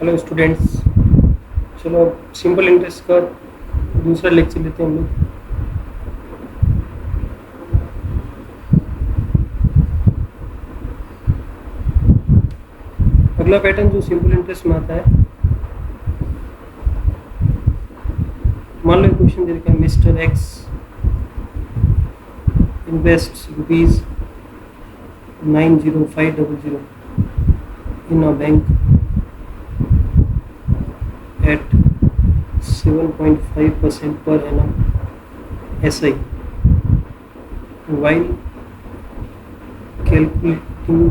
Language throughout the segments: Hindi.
हेलो स्टूडेंट्स, चलो अब सिंपल इंटरेस्ट का दूसरा लेक्चर लेते हैं हम लोग। अगला पैटर्न जो सिंपल इंटरेस्ट में आता है, मान लो क्वेश्चन दे रखा है mister x invest ₹90500 in a bank at 7.5% per annum SI while calculating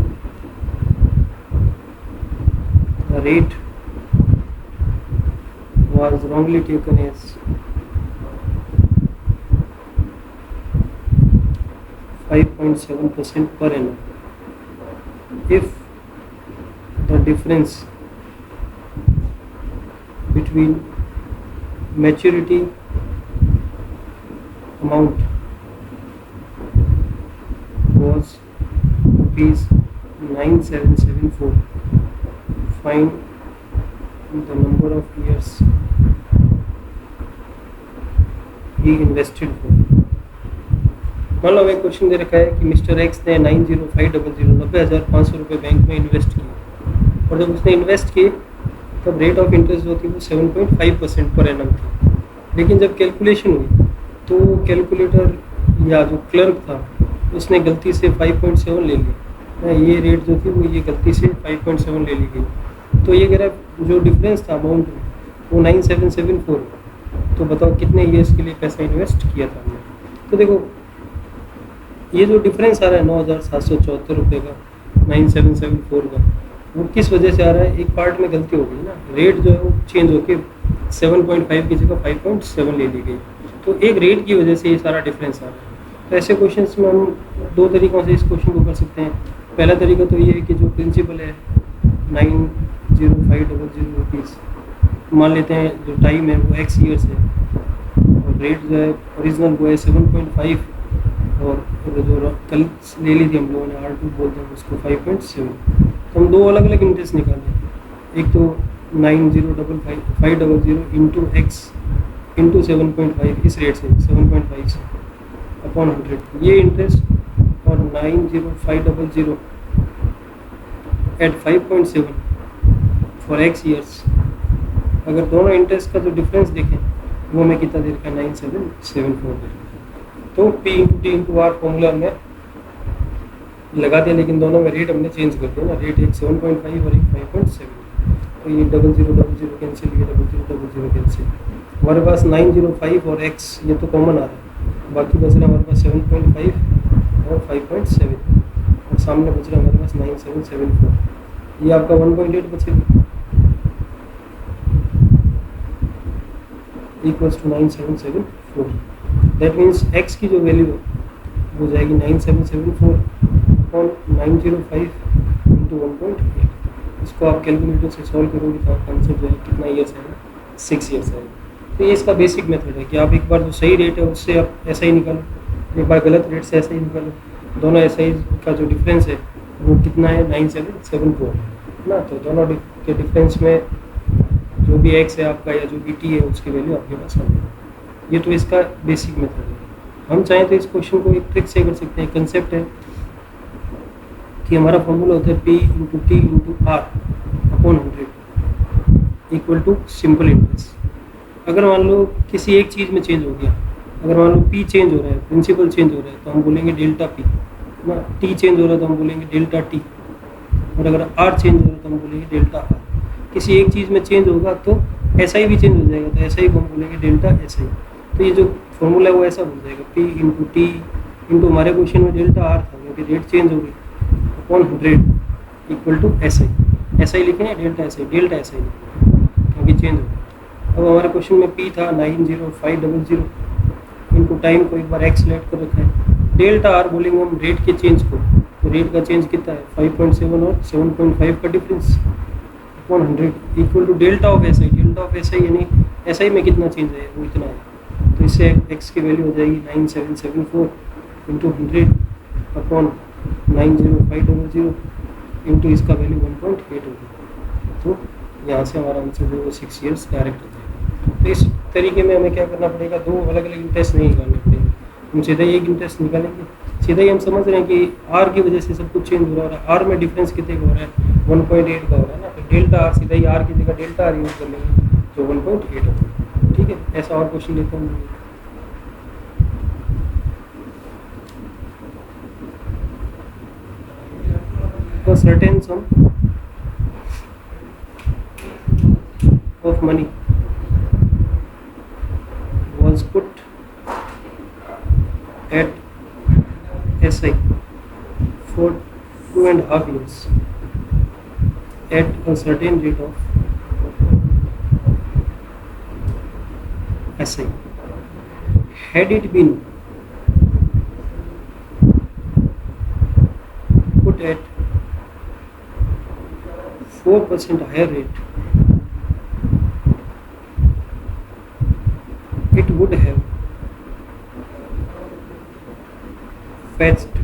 the rate was wrongly taken as 5.7% per annum. If the difference between maturity amount was ₹9774, find the number of years he invested for. मान लो हमें क्वेश्चन दे रखा है कि मिस्टर एक्स ने 90,500 रुपये बैंक में इन्वेस्ट किए, और जब उसने इन्वेस्ट किए तब रेट ऑफ इंटरेस्ट जो थी वो 7.5% पर एनम थी। लेकिन जब कैलकुलेशन हुई तो कैलकुलेटर या जो क्लर्क था उसने गलती से 5.7 ले लिया। ये रेट जो थी वो ये गलती से 5.7 ले ली गई। तो ये कह रहा जो डिफरेंस था अमाउंट में वो 9774। तो बताओ कितने ईयर्स के लिए पैसा इन्वेस्ट किया था हमने। तो देखो ये जो डिफरेंस आ रहा है 9,774 रुपये का 9774 का, वो किस वजह से आ रहा है? एक पार्ट में गलती हो गई ना, रेट जो है वो चेंज होके 7.5 की जगह 5.7 ले ली गई। तो एक रेट की वजह से ये सारा डिफरेंस आ रहा है। तो ऐसे क्वेश्चंस में हम दो तरीक़ों से इस क्वेश्चन को कर सकते हैं। पहला तरीका तो ये है कि जो प्रिंसिपल है 90500 रुपीज़, मान लेते हैं जो टाइम है वो x ईयर्स है और रेट जो है ओरिजिनल वो है 7.5 और जो कल ले ली थी हम लोगों ने R2 बोलते हैं उसको 5.7। तो हम दो अलग अलग इंटरेस्ट निकाले, एक तो 90500 इंटू x इंटू 7.5 इस रेट से 7.5 से अपॉन 100 ये इंटरेस्ट, और 90500 एट 5.7 फॉर x ईयर्स। अगर दोनों इंटरेस्ट का जो डिफरेंस देखें वो हमें कितना दे रखा है 9774 दे। तो P into T into R formula में लगा दिया, लेकिन दोनों में रेट हमने चेंज कर दिया ना, रेट एक 7.5 और एक 5.7। तो ये 0000 कैंसिल, ये 0000 कैंसिल। हमारे पास 905 और x ये तो कॉमन आ रहा है, बाकी बच रहा है हमारे पास 7.5 और 5.7 और सामने बच रहा है हमारे पास 9774। ये आपका 1.8 बचेगा equals to 9774। That means x की जो वैल्यू है वो जाएगी 9774 और 905 इंटू 1.8। इसको आप कैलकुलेटर से सॉल्व करोगे तो आपका आंसर जो है कितना ईयर्स आएगा, 6 ईयर्स आएगा। तो ये इसका बेसिक मेथड है कि आप एक बार जो सही रेट है उससे आप ऐसा ही निकालो, एक बार गलत रेट से ऐसा ही निकालो। दोनों ऐसा ही का जो डिफरेंस है वो कितना है 9774 ना। तो दोनों के डिफरेंस में जो भी x है आपका या जो भी t है उसकी वैल्यू आपके पास आ जाएगी। ये तो इसका बेसिक मेथड है। हम चाहें तो इस क्वेश्चन को एक ट्रिक से कर सकते हैं। कंसेप्ट है कि हमारा फॉर्मूला होता है P into T into R upon 100 equal to simple interest. अगर मान लो किसी एक चीज़ में चेंज हो गया, अगर मान लो P चेंज हो रहा है, प्रिंसिपल चेंज हो रहा है तो हम बोलेंगे डेल्टा P ना, T चेंज हो रहा है तो हम बोलेंगे डेल्टा T, और अगर R चेंज हो रहा है तो हम बोलेंगे डेल्टा R। किसी एक चीज़ में चेंज होगा तो SI भी चेंज हो जाएगा, तो SI को हम बोलेंगे डेल्टा SI। तो ये जो फॉर्मूला है वो ऐसा बन जाएगा P इंटू टी इंटू हमारे क्वेश्चन में डेल्टा R था क्योंकि रेट चेंज हो गई upon 100 equal to SI। SI लिखे ना, डेल्टा SI क्योंकि चेंज हो गया। अब हमारे क्वेश्चन में P था 90500 इनटू टाइम को एक बार x लेट कर रखा है, डेल्टा R बोलेंगे हम रेट के चेंज को। तो रेट का चेंज कितना है 5.7 और 7.5 का difference upon 100 equal to delta of SI। Delta of SI यानी SI में कितना चेंज है वो इतना है। तो इससे x की वैल्यू हो जाएगी 9774 इंटू 100 अपॉन 90500 इंटू इसका वैल्यू 1.8 होगी। तो यहाँ से हमारा आंसर जो है वो 6 ईयर्स डायरेक्ट हो जाएगा। तो इस तरीके में हमें क्या करना पड़ेगा, दो अलग अलग इंटरेस्ट नहीं निकालने पड़ेंगे, हम सीधा ही एक इंटरेस्ट निकालेंगे। सीधा ही हम समझ रहे हैं कि आर की वजह से सब कुछ चेंज हो रहा है, आर में डिफरेंस कितने का हो रहा है, 1.8 का हो रहा है ना, तो डेल्टा आर सीधा ही आर की जगह डेल्टा आर यूज कर लेंगे जो 1.8 होगा। ठीक है, ऐसा और क्वेश्चन लेते हैं। A certain sum of money was put at SI for 2.5 years at a certain rate of SI. Had it been put at 4% higher rate, it would have fetched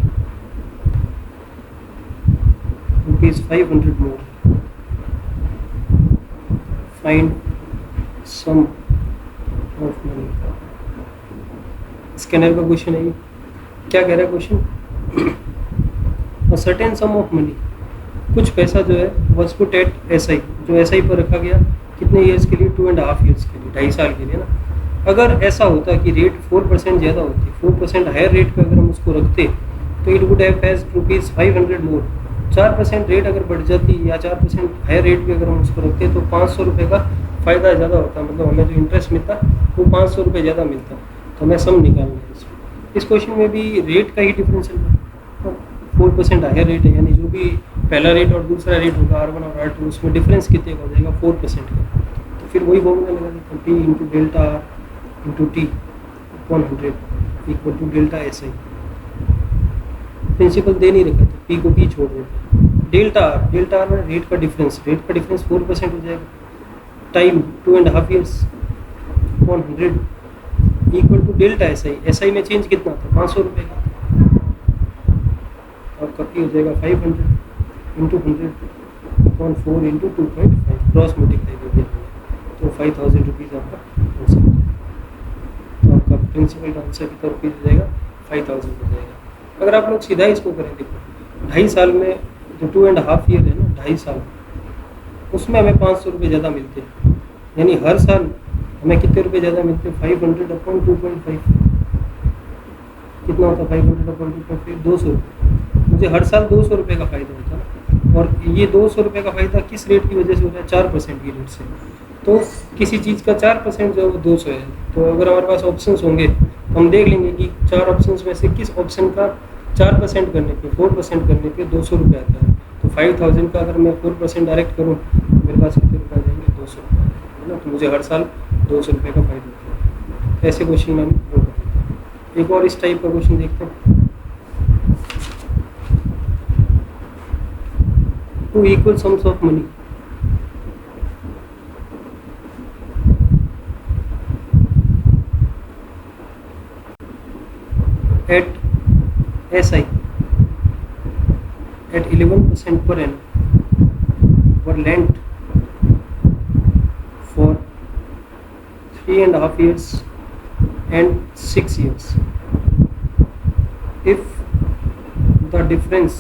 rupees 500 more. Find sum of money. Scanner का क्वेश्चन है ये। क्या कह रहा है question, a certain sum of money, कुछ पैसा जो है वॉज पुट एट SI, जो SI पर रखा गया कितने ईयर्स के लिए, 2.5 ईयर्स के लिए, 2.5 साल के लिए ना। अगर ऐसा होता कि रेट 4% ज़्यादा होती, 4% हायर रेट पे अगर हम उसको रखते तो it would have fetched rupees 500 more. 4% rate अगर बढ़ जाती या 4% हायर रेट पे अगर हम उसको रखते तो 500 रुपये का फ़ायदा ज़्यादा होता, मतलब हमें जो इंटरेस्ट मिलता वो 500 रुपये ज़्यादा मिलता। तो हमें सम निकालना है इसमें। इस क्वेश्चन में भी रेट का ही डिफरेंस है, 4% हायर रेट है, यानी जो भी पहला रेट और दूसरा रेट होगा R1 और R2 उसमें डिफरेंस कितने का हो जाएगा, 4% का। तो फिर वही फॉर्मूला लगा देते हैं, P into delta R into T upon 100 equal to delta SI। Principal दे नहीं रखा तो P को P छोड़ देते हैं। डेल्टा आर में रेट का डिफरेंस 4% हो जाएगा, time 2.5 years upon 100 equal to delta SI में चेंज कितना था, 500 रुपये का, आपका P हो जाएगा 500 into 100 upon 4 into 2.5, cross multiply कर दिया तो 5000 रुपीज़ आपका आंसर हो जाएगा। तो आपका प्रिंसिपल आंसर कितना रुपीज़ हो जाएगा, 5000 हो जाएगा। अगर आप लोग सीधा इसको करें, देखो 2.5 साल में जो 2.5 ईयर है ना, 2.5 साल उसमें हमें 500 रुपये ज़्यादा मिलते हैं, यानी हर साल हमें कितने रुपये ज़्यादा मिलते हैं, 500 अपॉन 2.5 कितना होता है, 500 अपॉन 2.5 200 रुपये। मुझे हर साल 200 रुपये का फ़ायदा होता है, और ये 200 रुपये का फ़ायदा किस रेट की वजह से हो रहा है, 4% की रेट से। तो किसी चीज़ का 4% जो है वो 200 है। तो अगर हमारे पास ऑप्शंस होंगे तो हम देख लेंगे कि 4 ऑप्शंस में से किस ऑप्शन का 4% करने पे 4% करने पे 200 रुपये आता है। तो 5000 का अगर मैं 4% डायरेक्ट करूँ तो मेरे पास कितने रुपये आ जाएंगे, 200 रुपये है ना। तो मुझे हर साल 200 रुपये का फ़ायदा होता है। ऐसे क्वेश्चन हम वो करते हैं। एक और इस टाइप का क्वेश्चन देखते हैं, 2 equal sums of money at SI at 11% per annum were lent for 3.5 years and 6 years. If the difference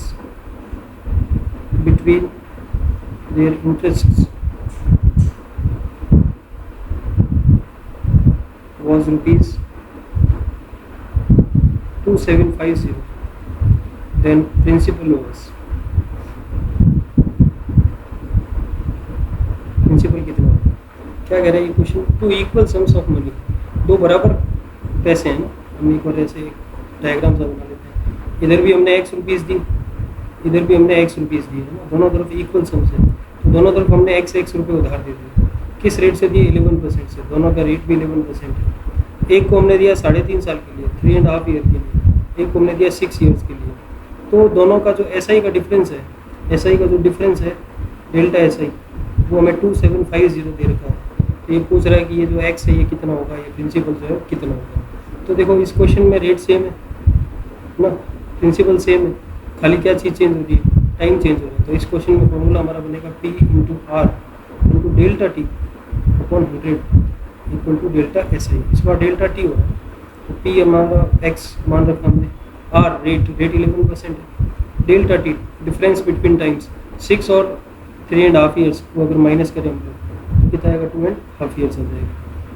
between their interests was rupees 2750, then principal was principal कितना होगा। क्या कह रहा है ये question, 2 equal sums of money, दो बराबर पैसे हैं ना। हम एक बार ऐसे डायग्राम सा बना लेते हैं, इधर भी हमने x रुपीज़ दी, इधर भी हमने x रुपीज़ दिए है ना, दोनों तरफ इक्वल सम्स है, तो दोनों तरफ हमने x रुपये उधार दे दिए। किस रेट से दिए, 11% से, दोनों का रेट भी 11% है। एक को हमने दिया 3.5 साल के लिए, 3.5 ईयर के लिए, एक को हमने दिया 6 ईयर्स के लिए। तो दोनों का जो SI का डिफरेंस है, SI का जो डिफरेंस है डेल्टा SI, वो हमें 2750 दे रखा है। तो ये पूछ रहा है कि ये जो x है ये कितना होगा, ये प्रिंसिपल जो है कितना होगा। तो देखो इस क्वेश्चन में रेट सेम है ना, प्रिंसिपल सेम है, खाली क्या चीज़ चेंज हो रही है, टाइम चेंज हो रहा है। तो इस क्वेश्चन में फॉर्मूला हमारा बनेगा P into R, into delta T upon 100 equal to delta S I. इस बार डेल्टा टी हो रहा है तो पी हमारा एक्स मान रखा हमने, आर रेट 11% है, delta T difference between times 6 और 3.5 ईयर्स को अगर माइनस करें हम लोग तो कितना आएगा, 2.5 ईयर्स आ जाएगा,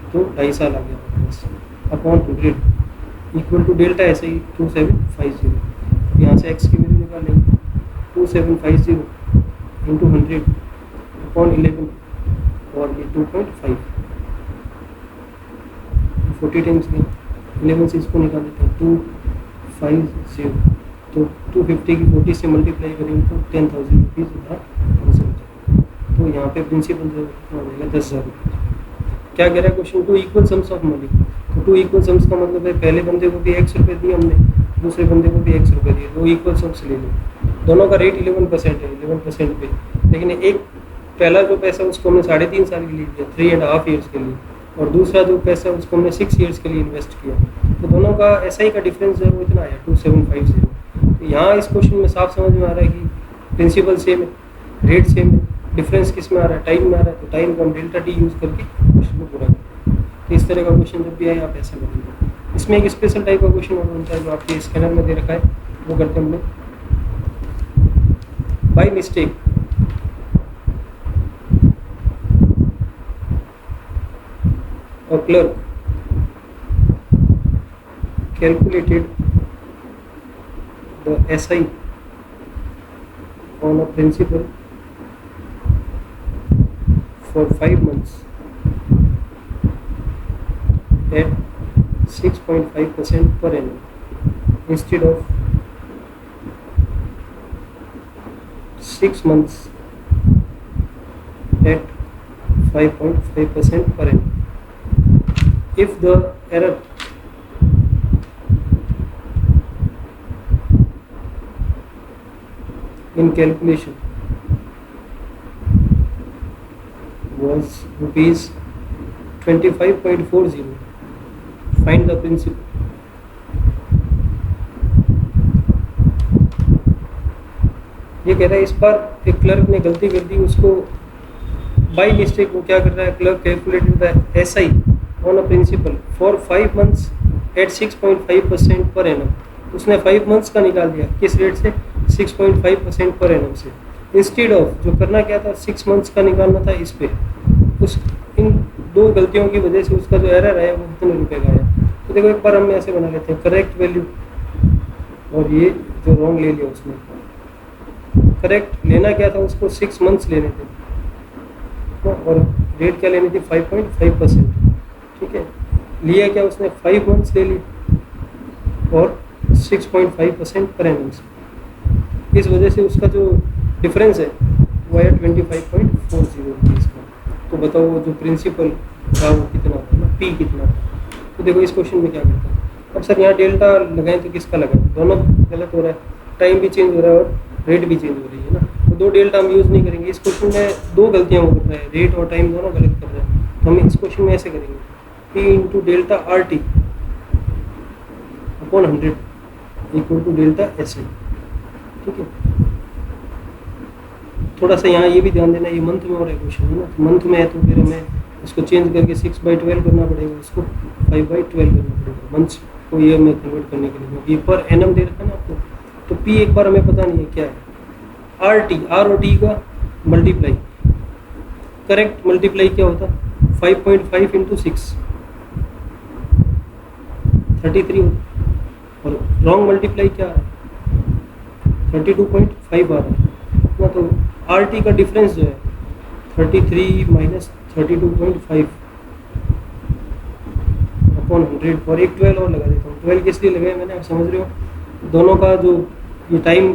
तो 2.5 साल आ गया हमारे पास, upon 100 equal to delta S I 2750। यहाँ से एक्स की वैल्यू निकालेंगे 2750 इंटू 100 अपॉन 11 और ये 2.5 40 टाइम्स गया, 11 से इसको निकाल देते हैं 250, तो 250 की 40 से मल्टीप्लाई करेंगे तो 10,000 रुपीज़ हो जाएगा। तो यहाँ पे प्रिंसिपल जो हो जाएगा 10,000 रुपये। क्या कह रहा है question, 2 equal sums of money. तो 2 इक्वल सम्स का मतलब है पहले बंदे को भी x रुपये दिए हमने, दूसरे बंदे को भी x रुपये दिए, 2 इक्वल सम्स ले लो। दोनों का रेट 11% है, 11% पे, लेकिन एक पहला जो पैसा उसको हमने 3.5 साल के लिए दिया, 3.5 ईयर्स के लिए, और दूसरा जो पैसा उसको हमने 6 ईयर्स के लिए इन्वेस्ट किया। तो दोनों का एसआई का डिफरेंस जो है वो इतना आया 2750। तो यहाँ इस क्वेश्चन में साफ समझ में आ रहा है कि प्रिंसिपल सेम है, रेट सेम है, डिफरेंस किस में आ रहा है, टाइम में आ रहा है। तो टाइम को हम डेल्टा टी यूज़ करके क्वेश्चन को पूरा करें। तो इस तरह का क्वेश्चन जब भी आए आप ऐसा करेंगे। इसमें एक स्पेशल टाइप का क्वेश्चन और बनता है जो आपके स्कैनर में दे रखा है, वो करते हैं हम लोग। By mistake a clerk calculated the SI on a principal for 5 months at 6.5% per annum instead of 6 months at 5.5% per annum. If the error in calculation was rupees 25.40, find the principal. ये कह रहा है इस बार एक क्लर्क ने गलती कर दी, उसको बाई मिस्टेक वो क्या कर रहा है, clerk calculated the SI on a principal for 5 months at 6.5% per annum. उसने 5 मंथ्स का निकाल दिया, किस रेट से, 6.5% पर एनम से। इंस्टेड ऑफ जो करना क्या था, 6 मंथ्स का निकालना था इस पे। उस इन दो गलतियों की वजह से उसका जो एरर आया वो कितने रुपये का आया। तो देखो एक बार हम ऐसे बना लेते हैं, करेक्ट वैल्यू और ये जो रॉन्ग ले लिया उसने। करेक्ट लेना क्या था उसको, 6 मंथ्स लेने थे और रेट क्या लेनी थी, 5.5%। ठीक है, लिया क्या उसने, 5 मंथ्स ले लिए और 6.5% पर एनम से। इस वजह से उसका जो डिफरेंस है वो है 25.40 रुपीज़ का। तो बताओ वो जो प्रिंसिपल था वो कितना था ना, पी कितना था। तो देखो इस क्वेश्चन में क्या करता है, अब सर यहाँ डेल्टा लगाएं तो किसका लगाएं, दोनों गलत हो रहा है, टाइम भी चेंज हो रहा है और रेट भी चेंज हो रही है ना। तो 2 डेल्टा हम यूज़ नहीं करेंगे। इस क्वेश्चन में 2 गलतियाँ वो कर रहा है, रेट और टाइम दोनों गलत कर रहा है। तो हम इस क्वेश्चन में ऐसे करेंगे, P into delta R T upon 100 equal to delta S I. ठीक है, थोड़ा सा यहाँ ये भी ध्यान देना, ये मंथ में हो रहा है क्वेश्चन है ना, तो मंथ में है तो फिर हमें इसको चेंज करके 6/12 करना पड़ेगा, इसको 5/12 करना पड़ेगा मंथ्स को ईयर में कन्वर्ट करने के लिए, क्योंकि पर एनम दे रखा है ना आपको। तो P एक बार हमें पता नहीं है क्या है, आर और टी का मल्टीप्लाई, करेक्ट मल्टीप्लाई क्या होता, 5.5 इंटू 6 33 होता, और रॉन्ग मल्टीप्लाई क्या है 32.5 आ रहा है ना। तो आर टी का डिफरेंस जो है 33 माइनस 32.5 अपॉन 100, और एक 12 और लगा देता हूँ। 12 किस लिए लगाया मैंने, आप समझ रहे हो, दोनों का जो ये टाइम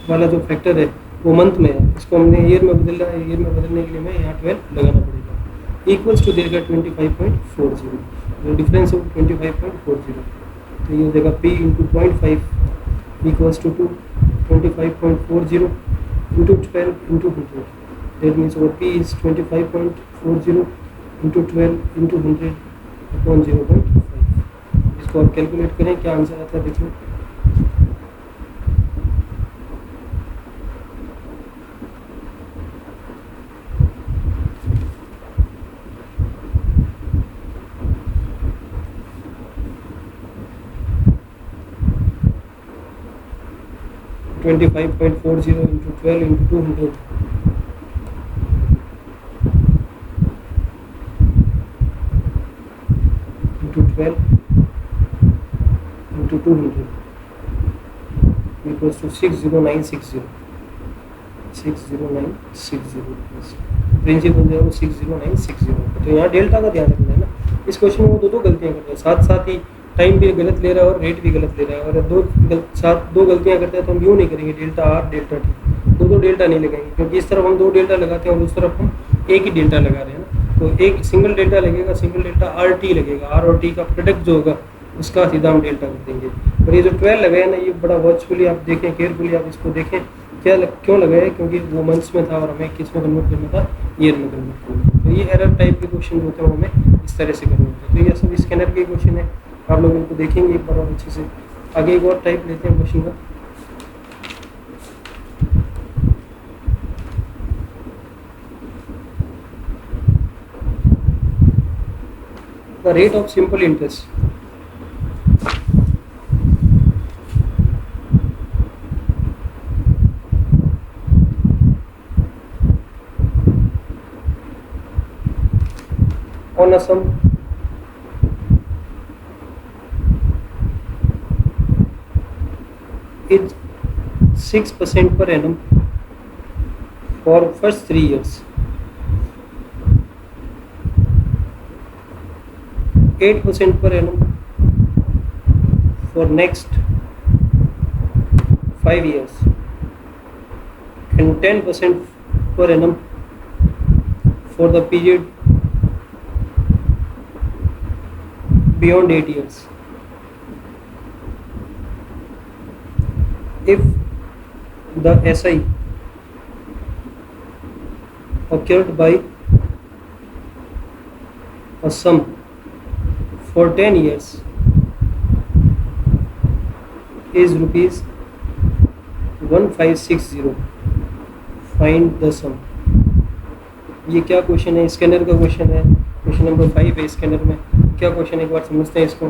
वाला जो फैक्टर है वो मंथ में है, इसको हमने ईयर में बदल रहा है, ईयर में बदलने के लिए मैं यहाँ 12 लगाना पड़ेगा। इक्वल्स टू देगा 25.40, जो डिफरेंस है वो 25.40। तो ये हो जाएगा P into 0.5 equals to 25.40 into 12 into 100। That means और P is 25.40 into 12 into 100 upon 0.5। इसको आप कैलकुलेट करें क्या आंसर आता है देखो। 25.40 into 12 into 200 into 12 into 200 equals to 60960 principal जो है वो 60960। तो यहाँ डेल्टा का ध्यान रखना है ना। इस क्वेश्चन में वो दो गलतियाँ करते हैं, साथ साथ ही टाइम भी गलत ले रहा है और रेट भी गलत ले रहा है। और दो गलतियाँ करते हैं तो हम यूँ नहीं करेंगे डेल्टा आर डेल्टा टी, दो डेल्टा नहीं लगाएंगे, क्योंकि इस तरफ हम दो डेल्टा लगाते हैं और उस तरफ हम एक ही डेल्टा लगा रहे हैं ना। तो एक सिंगल डेल्टा लगेगा, सिंगल डेल्टा आर टी लगेगा, आर और टी का प्रोडक्ट जो होगा उसका सीधा हम डेल्टा कर देंगे। और ये जो 12 लगाए ना, ये बड़ा वॉचफुली आप देखें, केयरफुली आप इसको देखें क्यों लगाए, क्योंकि वो मंथ्स में था और हमें किस में कन्वर्ट करना था, ईयर में कन्वर्ट करना था। तो ये एरर टाइप के क्वेश्चन होते हैं वो हमें इस तरह से करने होते हैं। तो ये सब स्कैनर के क्वेश्चन है, आप लोग इनको देखेंगे एक बार और अच्छे से। आगे एक और टाइप लेते हैं क्वेश्चन का। The rate of simple interest on a sum is 6% per annum for first 3 years, 8% per annum for next 5 years, and 10% per annum for the period beyond 8 years. If the SI occurred by a sum for 10 years is rupees 1560, find the sum। ये क्या क्वेश्चन है? स्कैनर का क्वेश्चन है, क्वेश्चन नंबर 5 है। स्कैनर में क्या क्वेश्चन है एक बार समझते हैं इसको।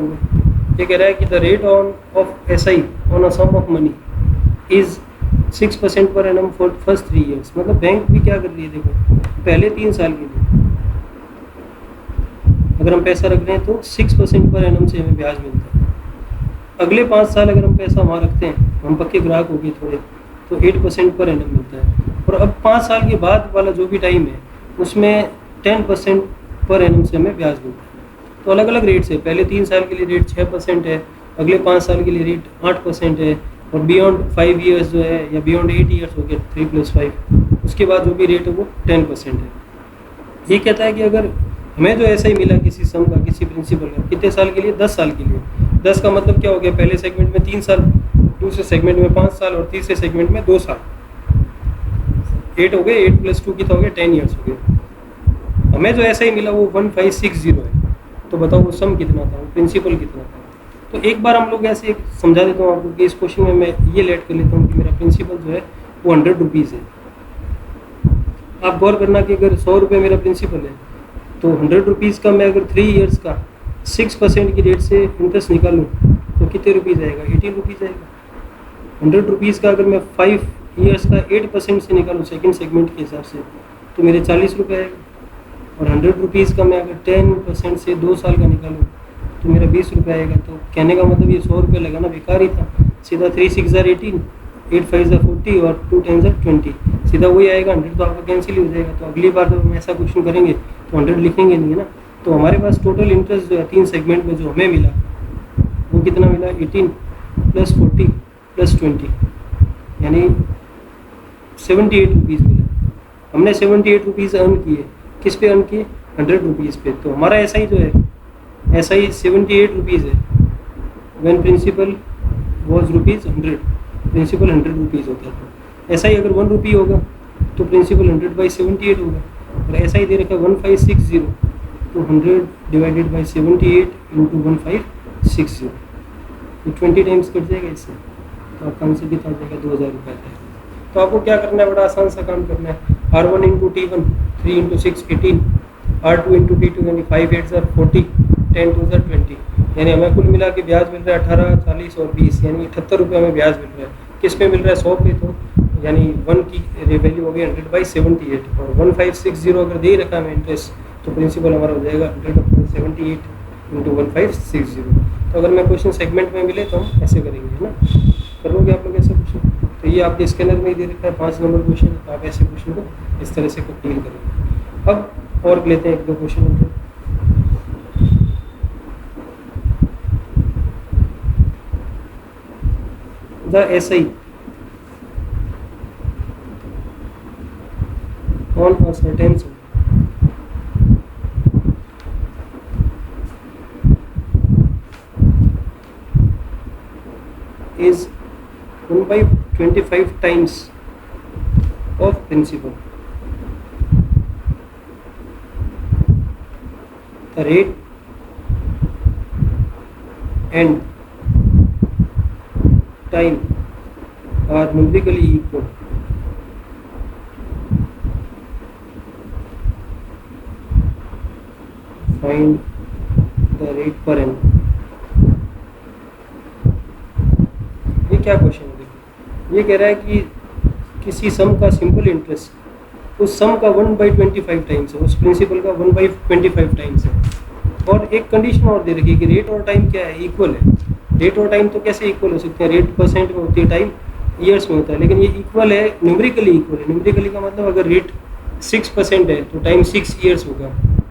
ये कह रहा है कि the rate of SI on a sum of money is 6% per annum for first 3 years। मतलब बैंक भी क्या कर रही है, देखो पहले 3 साल के लिए अगर हम पैसा रख रहे हैं तो 6% पर एनम से हमें ब्याज मिलता है। अगले 5 साल अगर हम पैसा वहाँ रखते हैं, हम पक्के ग्राहक हो गए थोड़े, तो 8% पर एनम मिलता है। और अब 5 साल के बाद वाला जो भी टाइम है उसमें 10% पर एनम से हमें ब्याज मिलता है। तो अलग अलग रेट्स है, पहले 3 साल के लिए रेट 6% है, अगले 5 साल के लिए रेट 8% है, और बियॉन्ड 5 years जो है या बियॉन्ड 8 years हो गया 3 + 5, उसके बाद जो भी रेट है वो 10% है। ये कहता है कि अगर हमें जो ऐसा ही मिला किसी सम का, किसी प्रिंसिपल का, कितने साल के लिए? 10 साल के लिए। 10 का मतलब क्या हो गया? पहले सेगमेंट में 3 साल, दूसरे सेगमेंट में 5 साल और तीसरे सेगमेंट में 2 साल। 8 हो गए, 8 + 2 कितना हो गया? 10 years हो गया। हमें जो ऐसा ही मिला वो 1560 है। तो बताओ वो सम कितना था, वो प्रिंसिपल कितना था? तो एक बार हम लोग ऐसे समझा देता हूँ आपको कि इस क्वेश्चन में मैं ये लेट कर लेता हूँ कि मेरा प्रिंसिपल जो है वो 100 रुपीज़ है। आप गौर करना कि अगर 100 रुपये मेरा प्रिंसिपल है तो 100 रुपीज़ का मैं अगर 3 years का 6% की रेट से इंटरेस्ट निकालूँ तो कितने रुपीज़ आएगा? 18 रुपीज़ आएगा। 100 रुपीज़ का अगर मैं 5 years का 8% से निकालूँ सेकेंड सेगमेंट के हिसाब से तो मेरे 40 रुपये आएगा। और 100 रुपीज़ का मैं अगर 10% से 2 साल का निकालूँ तो मेरा 20 रुपये आएगा। तो कहने का मतलब ये 100 रुपये लगाना बेकार ही था। सीधा 3 6 = 18, 8 5 = 40 और 2 10 = 20, सीधा वही आएगा। 100 तो आपका कैंसिल ही हो जाएगा। तो अगली बार जब हम ऐसा क्वेश्चन करेंगे तो 100 लिखेंगे नहीं है ना। तो हमारे पास टोटल इंटरेस्ट जो है 3 सेगमेंट में जो हमें मिला वो कितना मिला? 18 + 40 + 20 यानी 78 रुपीज़ मिला। हमने 78 रुपीज़ अर्न किए। किस पे अर्न किए? 100 रुपीज़ पे। तो हमारा ऐसा ही जो है, ऐसा ही 78 रुपीज़ है। When principal was ₹100, principal 100 rupees होता था। ऐसा ही अगर 1 रुपी होगा तो प्रिंसिपल 100/78 होगा। और ऐसा ही दे रखा 1560 तो 100 / 78 × 1560, तो 20 टाइम्स कट जाएगा इससे। तो आपका आंसर कितना आ जाएगा? 2000 रुपये आता है। तो आपको क्या करना है? बड़ा आसान सा काम करना है। R1 × T1 3 × 6 18, R2 × T2 यानी 5 8 = 40, 10 2 = 20, यानी हमें कुल मिला के ब्याज मिल रहा है 18, 40 और 20, यानी 78 रुपये हमें ब्याज मिल रहा है। किस पे मिल रहा है 100 पे, तो यानी 1 की वैल्यू हो गई 100/78 और 1560 अगर दे रखा है इंटरेस्ट तो प्रिंसिपल हमारा हो जाएगा 100/78 इंटू 1560। तो अगर मैं क्वेश्चन सेगमेंट में मिले तो हम ऐसे करेंगे, है ना। कर लोगे आप लोग ऐसे क्वेश्चन? तो ये आपके स्कैनर में ही दे रखा है 5 नंबर क्वेश्चन, तो आप ऐसे क्वेश्चन को इस तरह से डील करेंगे। अब और लेते हैं 1-2 क्वेश्चन हम लोग। the SI on a certain sum is 1/25 times of principal. The rate and time are numerically equal. Find the rate per annum. ये क्या क्वेश्चन है? देखिए, ये कह रहा है कि किसी सम का सिंपल इंटरेस्ट उस सम का 1/25 टाइम्स है, उस प्रिंसिपल का 1/25 टाइम्स है। और एक कंडीशन और दे रखी है कि रेट और टाइम क्या है, इक्वल है। रेट और टाइम तो कैसे इक्वल हो सकते हैं? रेट परसेंट में होती है, टाइम ईयर्स में होता है, लेकिन ये इक्वल है, न्यूमेरिकली इक्वल है। न्यूमेरिकली का मतलब अगर रेट 6% है तो टाइम 6 ईयर्स होगा,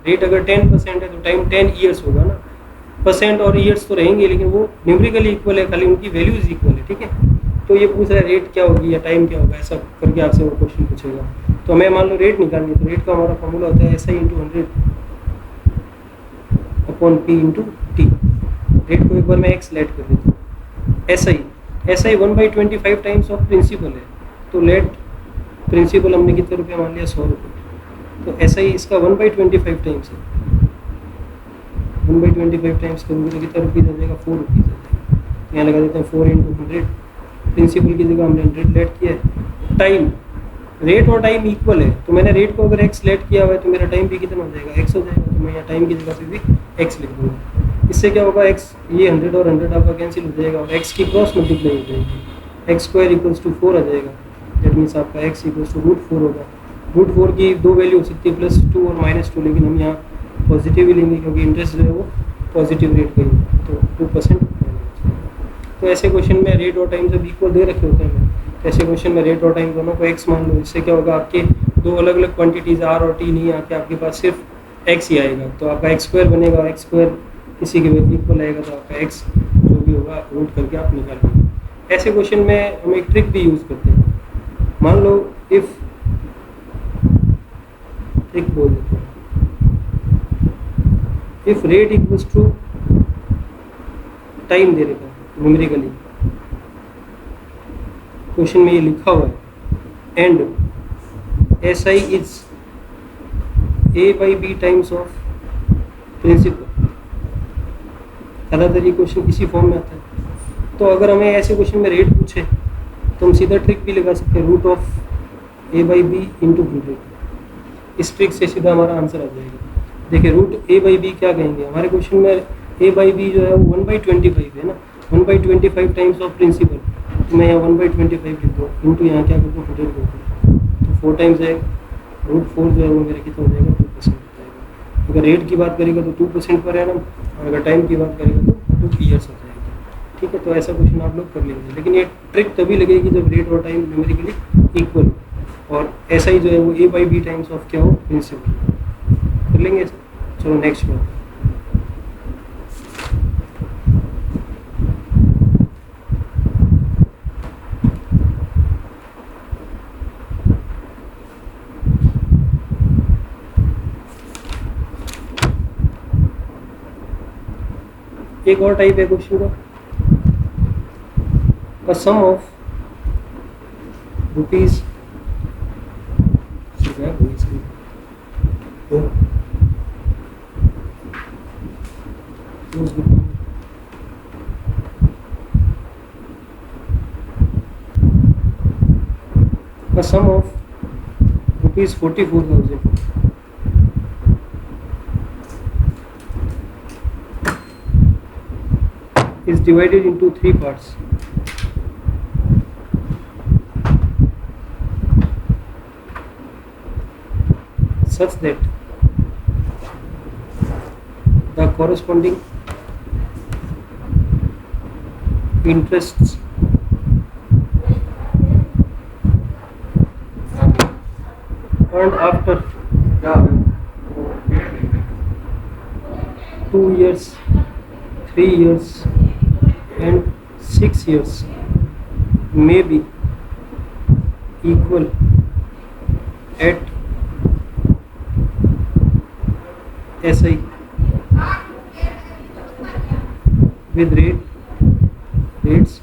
रेट अगर 10% है तो टाइम 10 ईयर्स होगा ना। परसेंट और ईयर्स तो रहेंगे लेकिन वो न्यूमेरिकली इक्वल है, खाली उनकी वैल्यूज इक्वल है, ठीक है। तो ये पूछ रहा है रेट क्या होगी या टाइम क्या होगा, ऐसा करके आपसे वो क्वेश्चन पूछेगा। तो हमें मान लो रेट निकालनी है, तो रेट का हमारा फॉर्मूला होता है SI × 100/P × T। रेट को एक बार मैं x लेट कर देता हूँ। SI 1/25 टाइम्स ऑफ प्रिंसिपल है, तो लेट प्रिंसिपल हमने कितने रुपये मान लिया? 100 रुपये। तो SI इसका 1/25 टाइम्स है, 1/25 टाइम्स करोगे तो कितना रुपीज़ आ जाएगा? 4 रुपीज़ आ जाएगा। तो यहाँ लगा देते हैं 4 × 100। प्रिंसिपल की जगह हमने 100 लेट किया है। टाइम, रेट और टाइम इक्वल है, तो मैंने रेट को अगर x लेट किया हुआ है तो मेरा टाइम भी कितना हो जाएगा? x हो जाएगा। तो मैं यहाँ टाइम की जगह पे भी x लिख दूँगा। इससे क्या होगा? x, ये 100 और 100 आपका कैंसिल हो जाएगा और x की क्रॉस मल्टीप्लाई हो जाएगी, x² = 4 आ जाएगा। दैट मीन्स आपका x = √4 होगा। √4 की दो वैल्यू हो सकती है, +2 और -2, लेकिन हम यहाँ पॉजिटिव ही लेंगे क्योंकि इंटरेस्ट जो है वो पॉजिटिव रेट का ही है, तो 2%। तो ऐसे क्वेश्चन में रेट और टाइम जब इक्वल दे रखे होते हैं, तो ऐसे क्वेश्चन में रेट और टाइम दोनों को x मान लो। इससे क्या होगा? आपके दो अलग अलग क्वांटिटीज़ r और t नहीं आके आपके पास सिर्फ x ही आएगा, तो आपका x² बनेगा। x² किसी के इक्वल आएगा तो आपका x जो भी होगा रूट करके आप निकाल लेंगे। ऐसे क्वेश्चन में हम एक ट्रिक भी यूज़ करते हैं। मान लो इफ़, ट्रिक बोल देते हैं, if rate equals to time दे रखा है न्यूमेरिकली, क्वेश्चन में ये लिखा हुआ है, and SI is A/B times of principal. ज़्यादातर ये क्वेश्चन इसी फॉर्म में आता है। तो अगर हमें ऐसे क्वेश्चन में रेट पूछे तो हम सीधा ट्रिक भी लगा सकते हैं, √A/B × 100। इस ट्रिक से सीधा हमारा आंसर आ जाएगा। देखिए √A/B क्या कहेंगे हमारे क्वेश्चन में? A/B जो है वो 1/25 है ना, 1/25 टाइम्स ऑफ प्रिंसिपल। तो मैं यहाँ 1/25 लिख दूँ, इंटू यहाँ क्या कर दूँ? 100 कर दूँ, तो 4 टाइम्स आएगा। √4 जो है वो मेरा कितना हो जाएगा? 2% हो जाएगा। अगर रेट की बात करेगा तो 2% पर एनम, और अगर टाइम की बात करेगा तो 2 ईयर्स हो जाएगा, ठीक है। तो ऐसा क्वेश्चन आप लोग कर लेंगे, लेकिन ये ट्रिक तभी लगेगी जब रेट और टाइम न्यूमेरिकली इक्वल हो और SI जो है वो A/B टाइम्स ऑफ क्या हो? प्रिंसिपल। कर लेंगे ऐसा। चलो नेक्स्ट बात, एक और टाइप है क्वेश्चन का, a sum of rupees a sum of rupees 44,000 is divided into 3 parts. such that the corresponding interests earned after 2 years, 3 years and 6 years may be equal at SI with rates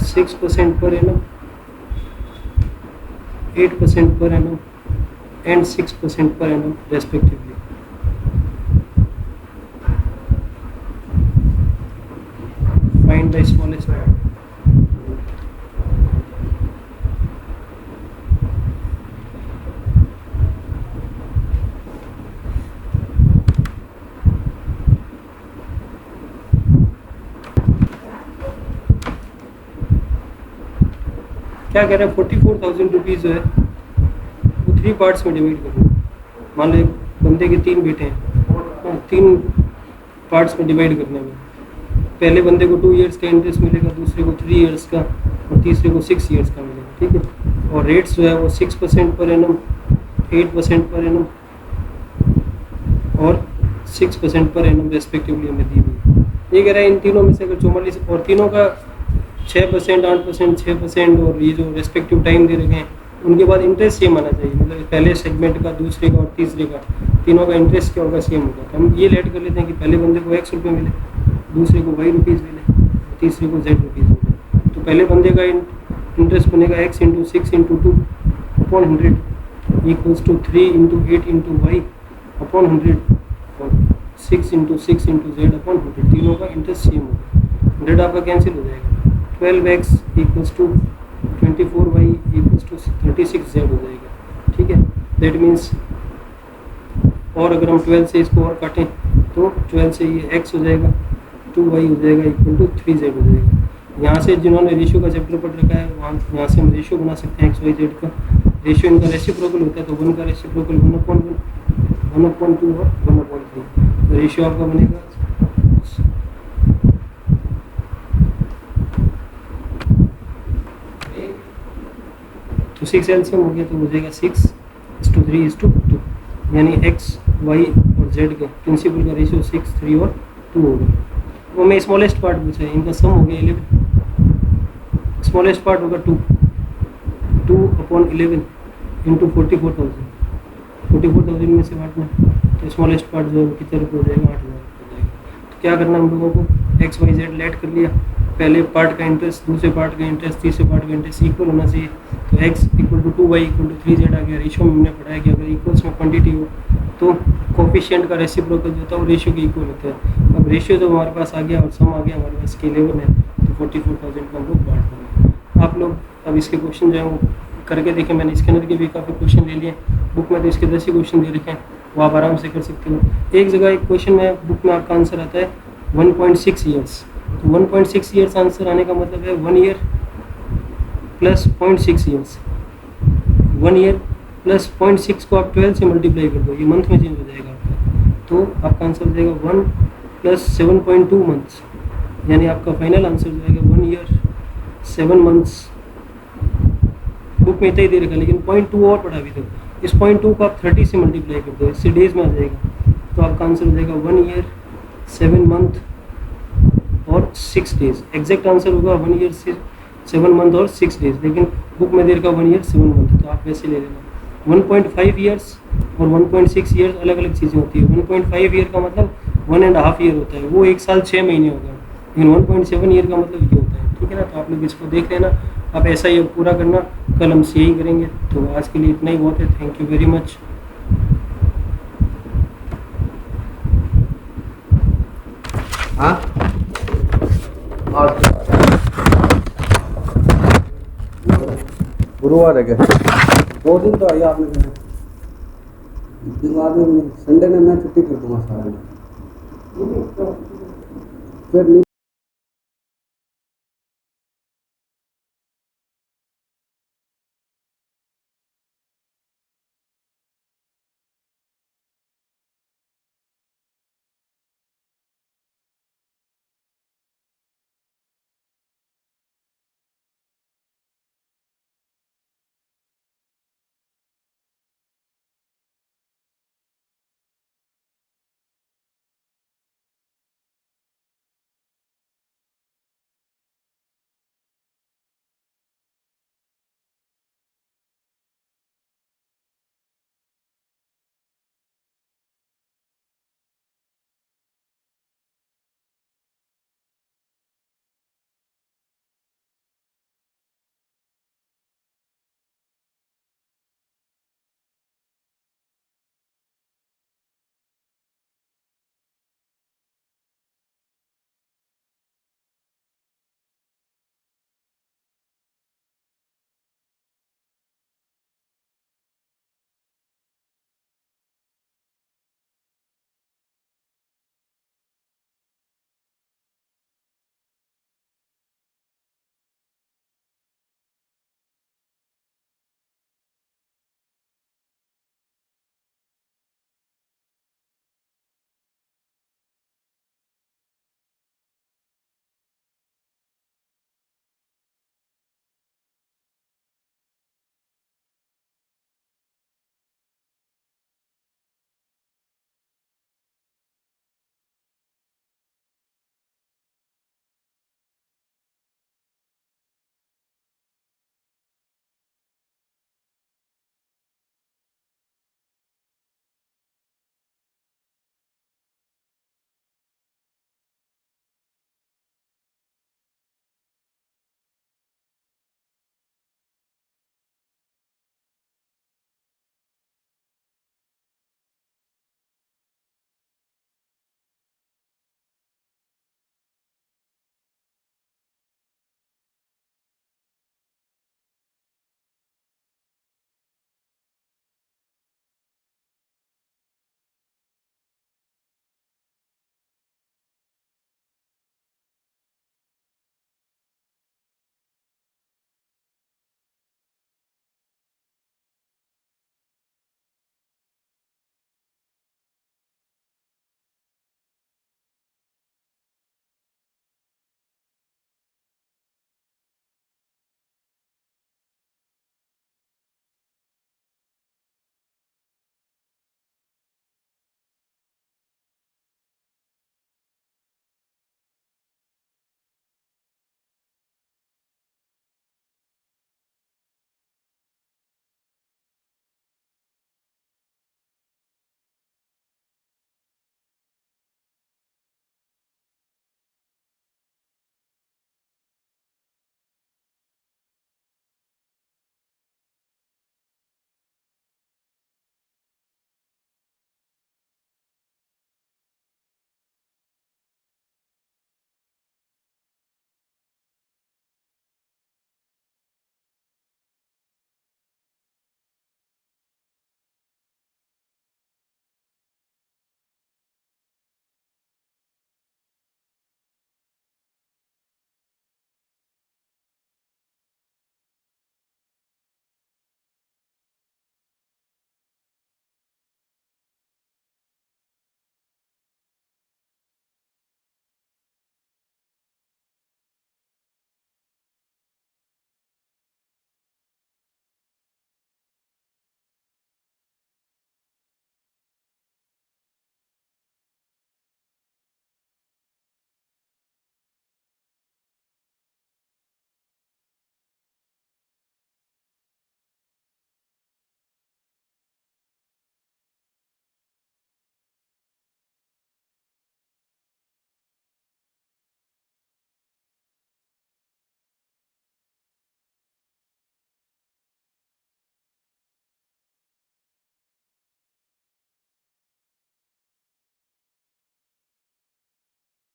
6% per annum, 8% per annum and 6% per annum respectively. Find the smallest part. क्या कह रहा है 44,000 रुपीज़ जो है वो 3 पार्ट्स में डिवाइड करना। मान लो एक बंदे के 3 बेटे हैं, 3 पार्ट्स में डिवाइड करने में पहले बंदे को 2 इयर्स का इंटरेस्ट मिलेगा, दूसरे को 3 इयर्स का और तीसरे को 6 इयर्स का मिलेगा। ठीक है, और रेट्स जो है वो 6% पर एनम, 8% पर एनम और 6% पर एनम रेस्पेक्टिवली हमें दी हुई। ये कह रहा है इन तीनों में से अगर 44 और तीनों का 6%, 8%, 6% और ये जो रेस्पेक्टिव टाइम दे रखे हैं उनके बाद इंटरेस्ट सेम आना चाहिए। मतलब पहले सेगमेंट का, दूसरे का और तीसरे का, तीनों का इंटरेस्ट क्या होगा, सेम होगा। तो हम ये लेट कर लेते हैं कि पहले बंदे को X रुपये मिले, दूसरे को Y रुपीज़ मिले, तीसरे को Z रुपीज़ मिले। तो पहले बंदे का इंटरेस्ट बनेगा X into 6 into 2 upon 100 equals to 3 into 8 into Y upon 100 और 6 इंटू 6 इंटू Z अपॉन 100। तीनों का इंटरेस्ट सेम होगा। 100 आपका कैंसिल हो जाएगा। 12x equals to 24y equals to 36z हो जाएगा। ठीक है, दैट मीन्स और अगर हम 12 से इसको और काटें तो 12 से ये x हो जाएगा, 2y हो जाएगा इक्वल टू 3z हो जाएगा। यहाँ से जिन्होंने रेशियो का चैप्टर पढ़ रखा है वहाँ यहाँ से हम रेशियो बना सकते हैं x y z का। रेशियो इनका रेसिप्रोकल होता है तो 1 का रेसिप्रोकल 1/1, 1/2 और 1/3। तो रेशियो आपका बनेगा तो 6 एलसीएम हो गया तो हो जाएगा 6:3:2, यानी x, y और z का प्रिंसिपल का रेशियो 6, 3 और 2 होगा। वो मैं स्मॉलेस्ट पार्ट पूछा है, इनका सम हो गया 11। स्मॉलेस्ट पार्ट होगा 2/11 इंटू 44,000 में से बांटना तो स्मॉलेस्ट पार्ट जो है कितने रुपये हो जाएगा, 8,000 हो जाएगा। तो क्या करना हम लोगों को, x, y, z लेट कर लिया। पहले पार्ट का इंटरेस्ट, दूसरे पार्ट का इंटरेस्ट, तीसरे पार्ट का इंटरेस्ट इक्वल होना चाहिए। तो x equal to 2y equal to 3z आ गया। रेशियो में हमने पढ़ाया कि अगर इक्वल्स में क्वांटिटी हो तो कोफिशिएंट का रेसिप्रोकल जो होता है वो रेशियो के इक्वल होता है। अब रेशियो जो हमारे पास आ गया और सम आ गया हमारे पास के 11 है तो 44,000 का हम लोग बांट देंगे। आप लोग अब इसके क्वेश्चन जो है वो करके देखें। मैंने इसके अंदर के भी काफ़ी क्वेश्चन ले लिए, बुक में तो इसके 10 ही क्वेश्चन दे रखे हैं, वो आप आराम से कर सकते हो। एक जगह एक क्वेश्चन में बुक में आपका आंसर आता है 1.6 ईयर्स। तो 1.6 ईयर्स आंसर आने का मतलब है 1 year plus 0.6 years. 1 year plus 0.6 को आप 12 से मल्टीप्लाई कर दो, ये मंथ में चेंज हो जाएगा आपका। तो आपका आंसर हो जाएगा 1 प्लस 7.2 मंथ्स, यानी आपका फाइनल आंसर हो जाएगा 1 ईयर 7 मंथ्स। बुक में इतना ही दे रखा, लेकिन 0.2 और बढ़ा भी दो। इस 0.2 को आप 30 से मल्टीप्लाई कर दो, इससे डेज में आ जाएगा। तो आपका आंसर हो जाएगा 1 ईयर 7 मंथ और 6 डेज। एग्जैक्ट आंसर होगा 1 ईयर 7 मंथ और 6 डेज, लेकिन बुक में दे रखा 1 ईयर 7 मंथ, तो आप वैसे ले लेना। 1.5 ईयर्स और 1.6 ईयर्स अलग अलग चीज़ें होती है। 1.5 ईयर का मतलब 1.5 ईयर होता है, वो 1 साल 6 महीने होगा। लेकिन 1.7 ईयर का मतलब ये होता है। ठीक है ना, तो आप लोग इसको देख लेना। आप ऐसा ही पूरा करना, कल हम यही करेंगे। तो आज के लिए इतना ही बहुत है। Thank you very much. हाँ गुरुवार है क्या? 2 दिन तो आइए आपने दिलवा देंगे। संडे ने मैं छुट्टी कर दूंगा सारा दिन। फिर नहीं